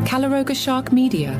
Calaroga Shark Media.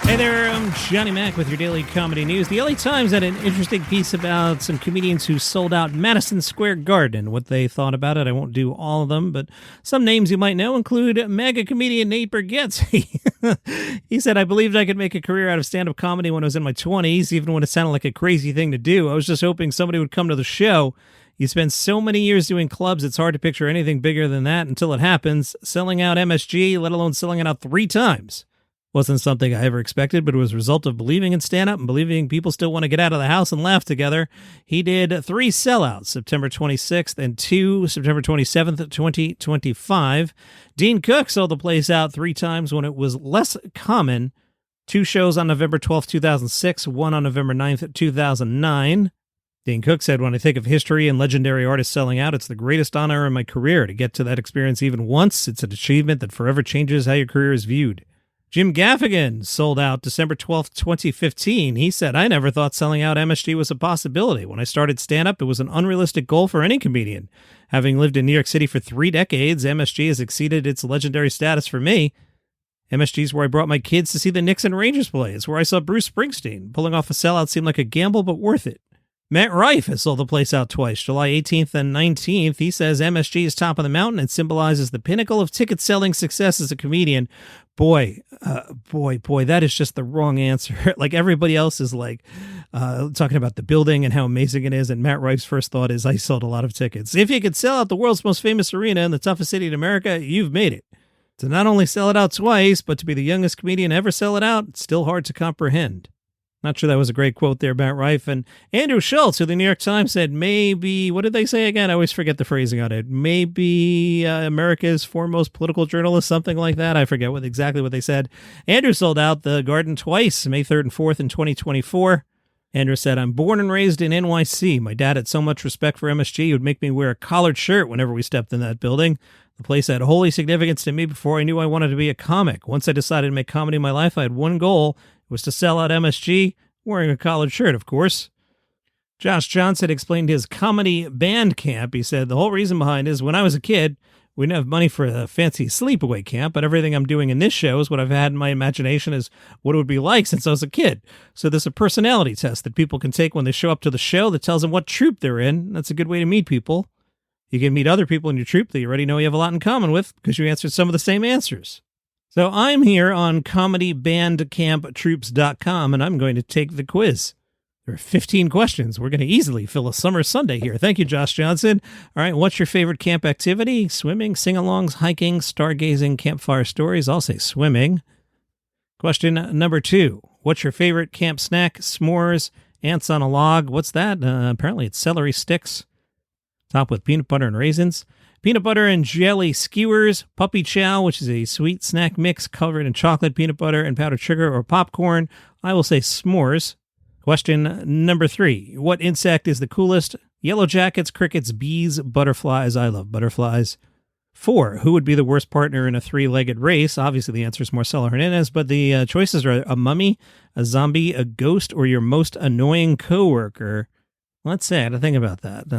Hey there, I'm Johnny Mac with your daily comedy news. The LA Times had an interesting piece about some comedians who sold out Madison Square Garden, what they thought about it. I won't do all of them, but some names you might know include mega comedian Nate Bargatze. He said, I believed I could make a career out of stand-up comedy when I was in my 20s, even when it sounded like a crazy thing to do. I was just hoping somebody would come to the show. You spend so many years doing clubs, it's hard to picture anything bigger than that until it happens. Selling out MSG, let alone selling it out 3 times. Wasn't something I ever expected, but it was a result of believing in stand-up and believing people still want to get out of the house and laugh together. He did 3 sellouts, September 26th and 2, September 27th, 2025. Dane Cook sold the place out 3 times when it was less common. 2 shows on November 12th, 2006, 1 on November 9th, 2009. Dane Cook said, when I think of history and legendary artists selling out, it's the greatest honor in my career. To get to that experience even once, it's an achievement that forever changes how your career is viewed. Jim Gaffigan sold out December 12th, 2015. He said, I never thought selling out MSG was a possibility. When I started stand-up, it was an unrealistic goal for any comedian. Having lived in New York City for 3 decades, MSG has exceeded its legendary status for me. MSG is where I brought my kids to see the Knicks and Rangers play. It's where I saw Bruce Springsteen. Pulling off a sellout seemed like a gamble, but worth it. Matt Rife has sold the place out twice, July 18th and 19th. He says MSG is top of the mountain and symbolizes the pinnacle of ticket-selling success as a comedian. Boy, that is just the wrong answer. Like, everybody else is like talking about the building and how amazing it is, and Matt Rife's first thought is, I sold a lot of tickets. If you could sell out the world's most famous arena in the toughest city in America, you've made it. To not only sell it out twice, but to be the youngest comedian ever sell it out, it's still hard to comprehend. Not sure that was a great quote there, Matt Rife. And Andrew Schulz, who the New York Times said, maybe, what did they say again? I always forget the phrasing on it. Maybe America's foremost political journalist, something like that. I forget exactly what they said. Andrew sold out the Garden twice, May 3rd and 4th in 2024. Andrew said, I'm born and raised in NYC. My dad had so much respect for MSG, he would make me wear a collared shirt whenever we stepped in that building. The place had holy significance to me before I knew I wanted to be a comic. Once I decided to make comedy in my life, I had one goal. It was to sell out MSG, wearing a collared shirt, of course. Josh Johnson explained his comedy band camp. He said, the whole reason behind it is when I was a kid, we didn't have money for a fancy sleepaway camp, but everything I'm doing in this show is what I've had in my imagination is what it would be like since I was a kid. So there's a personality test that people can take when they show up to the show that tells them what troupe they're in. That's a good way to meet people. You can meet other people in your troupe that you already know you have a lot in common with because you answered some of the same answers. So I'm here on comedybandcamptroops.com, and I'm going to take the quiz. There are 15 questions. We're going to easily fill a summer Sunday here. Thank you, Josh Johnson. All right, what's your favorite camp activity? Swimming, sing-alongs, hiking, stargazing, campfire stories. I'll say swimming. Question number 2. What's your favorite camp snack? S'mores, ants on a log. What's that? Apparently it's celery sticks. Topped with peanut butter and raisins. Peanut butter and jelly skewers, puppy chow, which is a sweet snack mix covered in chocolate, peanut butter, and powdered sugar or popcorn. I will say s'mores. Question number 3. What insect is the coolest? Yellow jackets, crickets, bees, butterflies. I love butterflies. 4. Who would be the worst partner in a 3-legged race? Obviously, the answer is Marcelo Hernandez, but the choices are a mummy, a zombie, a ghost, or your most annoying coworker. Let's say I had to think about that.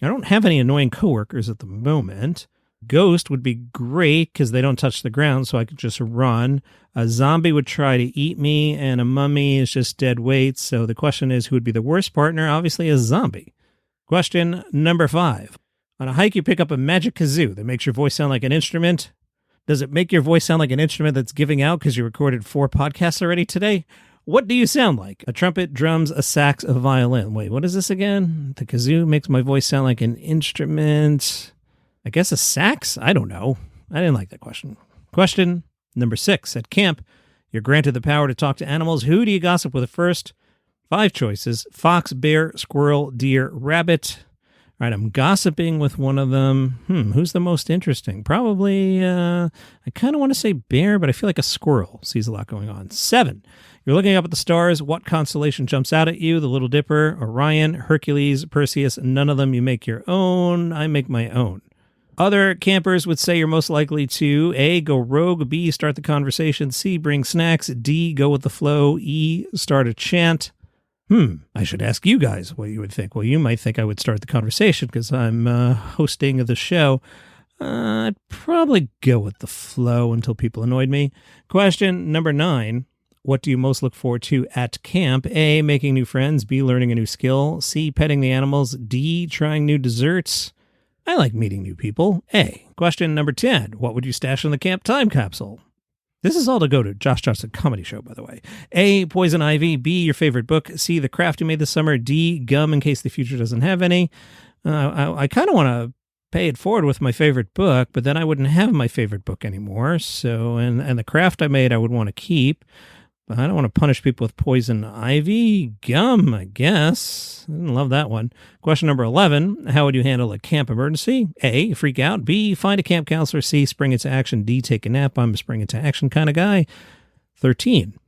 I don't have any annoying coworkers at the moment. Ghost would be great because they don't touch the ground, so I could just run. A zombie would try to eat me, and a mummy is just dead weight. So the question is, who would be the worst partner? Obviously, a zombie. Question number 5. On a hike, you pick up a magic kazoo that makes your voice sound like an instrument. Does it make your voice sound like an instrument that's giving out because you recorded 4 podcasts already today? What do you sound like? A trumpet, drums, a sax, a violin. Wait, what is this again? The kazoo makes my voice sound like an instrument. I guess a sax? I don't know. I didn't like that question. Question number 6. At camp, you're granted the power to talk to animals. Who do you gossip with first? 5 choices. Fox, bear, squirrel, deer, rabbit. All right, I'm gossiping with one of them. Who's the most interesting? Probably, I kind of want to say bear, but I feel like a squirrel sees a lot going on. 7. You're looking up at the stars. What constellation jumps out at you? The Little Dipper, Orion, Hercules, Perseus. None of them. You make your own. I make my own. Other campers would say you're most likely to A, go rogue, B, start the conversation, C, bring snacks, D, go with the flow, E, start a chant. I should ask you guys what you would think. Well, you might think I would start the conversation because I'm hosting the show. I'd probably go with the flow until people annoyed me. Question number 9. What do you most look forward to at camp? A, making new friends. B, learning a new skill. C, petting the animals. D, trying new desserts. I like meeting new people. A. Question number 10. What would you stash in the camp time capsule? This is all to go to Josh Johnson Comedy Show, by the way. A, poison ivy. B, your favorite book. C, the craft you made this summer. D, gum in case the future doesn't have any. I kind of want to pay it forward with my favorite book, but then I wouldn't have my favorite book anymore. So, and the craft I made, I would want to keep. But I don't want to punish people with poison ivy. Gum, I guess. I didn't love that one. Question number 11. How would you handle a camp emergency? A, freak out. B, find a camp counselor. C, spring into action. D, take a nap. I'm a spring into action kind of guy. 13.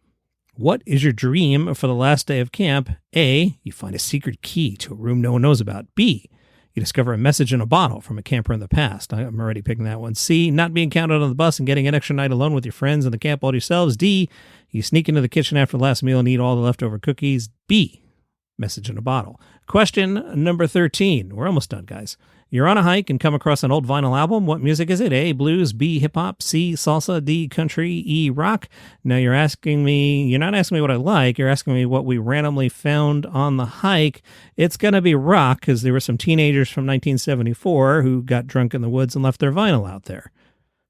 What is your dream for the last day of camp? A, you find a secret key to a room no one knows about. B, you discover a message in a bottle from a camper in the past. I'm already picking that one. C, not being counted on the bus and getting an extra night alone with your friends in the camp all to yourselves. D, you sneak into the kitchen after the last meal and eat all the leftover cookies. B, message in a bottle. Question number 13. We're almost done, guys. You're on a hike and come across an old vinyl album. What music is it? A, blues. B, hip-hop. C, salsa. D, country. E, rock. Now you're not asking me what I like. You're asking me what we randomly found on the hike. It's going to be rock because there were some teenagers from 1974 who got drunk in the woods and left their vinyl out there.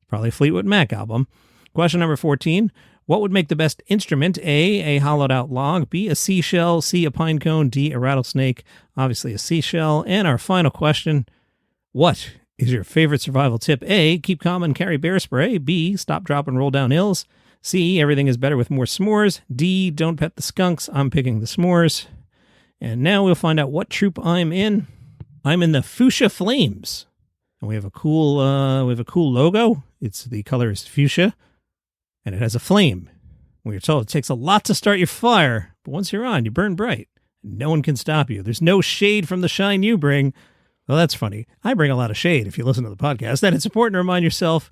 Probably a Fleetwood Mac album. Question number 14. What would make the best instrument? A hollowed out log. B, a seashell. C, a pine cone. D, a rattlesnake. Obviously a seashell. And our final question. What is your favorite survival tip? A, keep calm and carry bear spray. B, stop, drop, and roll down hills. C, everything is better with more s'mores. D, don't pet the skunks. I'm picking the s'mores. And now we'll find out what troupe I'm in. I'm in the Fuchsia Flames. And we have a cool logo. The color is fuchsia. And it has a flame. We are told it takes a lot to start your fire, but once you're on, you burn bright. No one can stop you. There's no shade from the shine you bring. Well, that's funny. I bring a lot of shade if you listen to the podcast. That it's important to remind yourself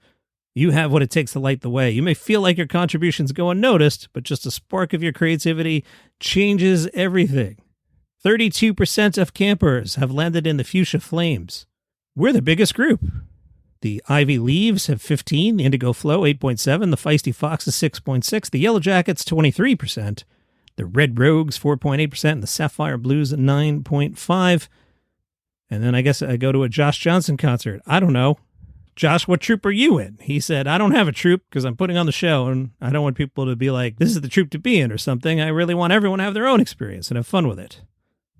you have what it takes to light the way. You may feel like your contributions go unnoticed, but just a spark of your creativity changes everything. 32% of campers have landed in the Fuchsia Flames. We're the biggest group. The Ivy Leaves have 15, the Indigo Flow 8.7, the Feisty Foxes 6.6, the Yellow Jackets 23%, the Red Rogues 4.8%, and the Sapphire Blues 9.5%. And then I guess I go to a Josh Johnson concert. I don't know. Josh, what troupe are you in? He said, I don't have a troupe because I'm putting on the show and I don't want people to be like, this is the troupe to be in or something. I really want everyone to have their own experience and have fun with it.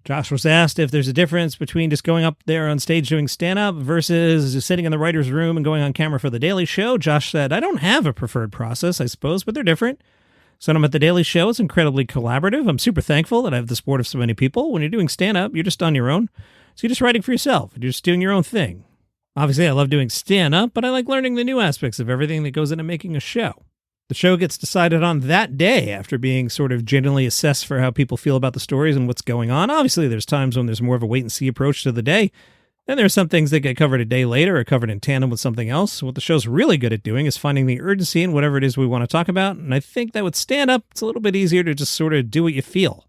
Josh was asked if there's a difference between just going up there on stage doing stand-up versus just sitting in the writer's room and going on camera for The Daily Show. Josh said, I don't have a preferred process, I suppose, but they're different. So I'm at The Daily Show. It's incredibly collaborative. I'm super thankful that I have the support of so many people. When you're doing stand-up, you're just on your own. So you're just writing for yourself. You're just doing your own thing. Obviously, I love doing stand-up, but I like learning the new aspects of everything that goes into making a show. The show gets decided on that day after being sort of generally assessed for how people feel about the stories and what's going on. Obviously, there's times when there's more of a wait-and-see approach to the day. Then there are some things that get covered a day later or covered in tandem with something else. What the show's really good at doing is finding the urgency in whatever it is we want to talk about. And I think that with stand-up, it's a little bit easier to just sort of do what you feel.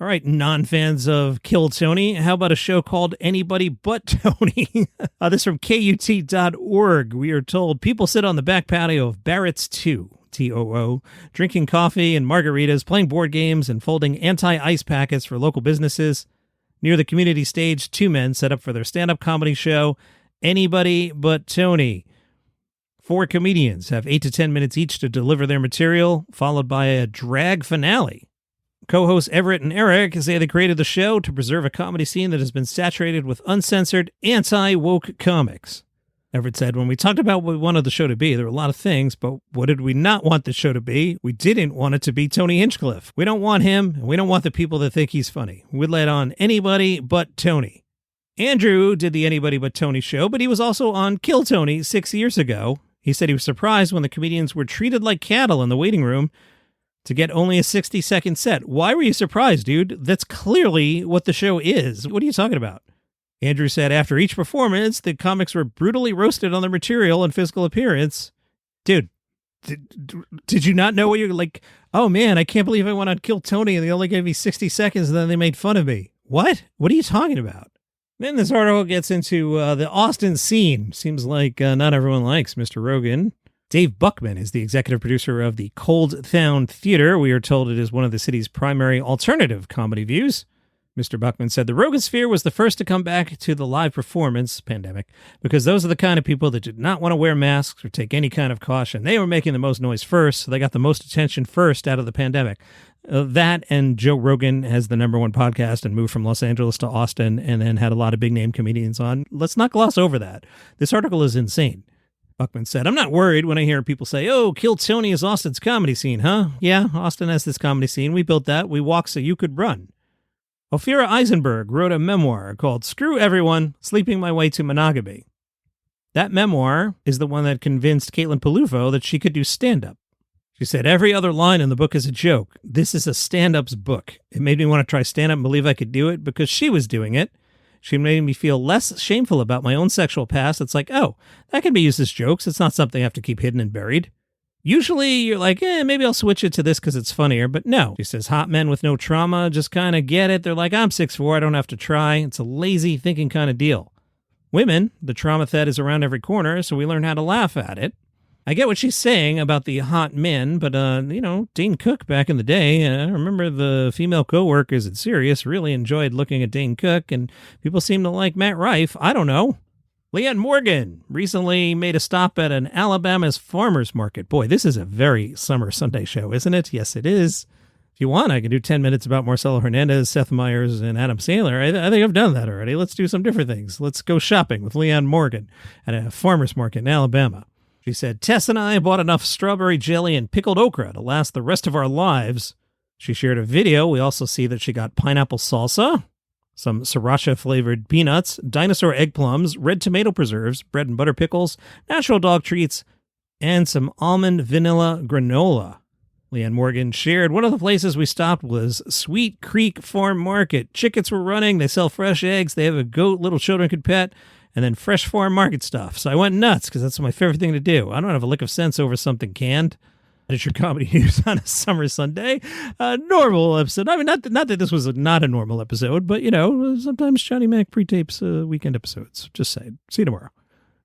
All right, non-fans of Kill Tony, how about a show called Anybody But Tony? This from KUT.org. We are told people sit on the back patio of Barrett's 2, TOO, drinking coffee and margaritas, playing board games, and folding anti-ice packets for local businesses. Near the community stage, 2 men set up for their stand-up comedy show, Anybody But Tony. 4 comedians have 8 to 10 minutes each to deliver their material, followed by a drag finale. Co-hosts Everett and Eric say they created the show to preserve a comedy scene that has been saturated with uncensored, anti-woke comics. Everett said, when we talked about what we wanted the show to be, there were a lot of things, but what did we not want the show to be? We didn't want it to be Tony Hinchcliffe. We don't want him, and we don't want the people that think he's funny. We'd let on anybody but Tony. Andrew did the Anybody But Tony show, but he was also on Kill Tony 6 years ago. He said he was surprised when the comedians were treated like cattle in the waiting room to get only a 60-second set. Why were you surprised, dude? That's clearly what the show is. What are you talking about? Andrew said after each performance, the comics were brutally roasted on their material and physical appearance. Dude, Did you not know what you're like? Oh man, I can't believe I went on Kill Tony and they only gave me 60 seconds and then they made fun of me. What? What are you talking about? Then this article gets into the Austin scene. Seems like not everyone likes Mr. Rogan. Dave Buckman is the executive producer of the Cold Town Theater. We are told it is one of the city's primary alternative comedy venues. Mr. Buckman said the Rogan Sphere was the first to come back to the live performance pandemic because those are the kind of people that did not want to wear masks or take any kind of caution. They were making the most noise first, so they got the most attention first out of the pandemic. That and Joe Rogan has the #1 podcast and moved from Los Angeles to Austin and then had a lot of big-name comedians on. Let's not gloss over that. This article is insane. Buckman said, I'm not worried when I hear people say, oh, Kill Tony is Austin's comedy scene, huh? Yeah, Austin has this comedy scene. We built that. We walk so you could run. Ofira Eisenberg wrote a memoir called Screw Everyone, Sleeping My Way to Monogamy. That memoir is the one that convinced Caitlin Palouffe that she could do stand-up. She said, every other line in the book is a joke. This is a stand-up's book. It made me want to try stand-up and believe I could do it because she was doing it. She made me feel less shameful about my own sexual past. It's like, oh, that can be used as jokes. It's not something I have to keep hidden and buried. Usually you're like, maybe I'll switch it to this because it's funnier. But no, she says, hot men with no trauma just kind of get it. They're like, I'm 6'4", I don't have to try. It's a lazy thinking kind of deal. Women, the trauma thread is around every corner, so we learn how to laugh at it. I get what she's saying about the hot men, but, Dane Cook back in the day, I remember the female co-workers at Sirius really enjoyed looking at Dane Cook, and people seem to like Matt Rife. I don't know. Leanne Morgan recently made a stop at an Alabama's farmer's market. Boy, this is a very summer Sunday show, isn't it? Yes, it is. If you want, I can do 10 minutes about Marcelo Hernandez, Seth Meyers, and Adam Sandler. I think I've done that already. Let's do some different things. Let's go shopping with Leanne Morgan at a farmer's market in Alabama. She said, Tess and I bought enough strawberry jelly and pickled okra to last the rest of our lives. She shared a video. We also see that she got pineapple salsa, some sriracha-flavored peanuts, dinosaur egg plums, red tomato preserves, bread and butter pickles, natural dog treats, and some almond vanilla granola. Leanne Morgan shared, one of the places we stopped was Sweet Creek Farm Market. Chickens were running. They sell fresh eggs. They have a goat little children could pet. And then fresh farm market stuff. So I went nuts because that's my favorite thing to do. I don't have a lick of sense over something canned. It's your comedy news on a summer Sunday. Normal episode. I mean, not that this was not a normal episode, but, sometimes Johnny Mac pre-tapes weekend episodes. Just saying. See you tomorrow.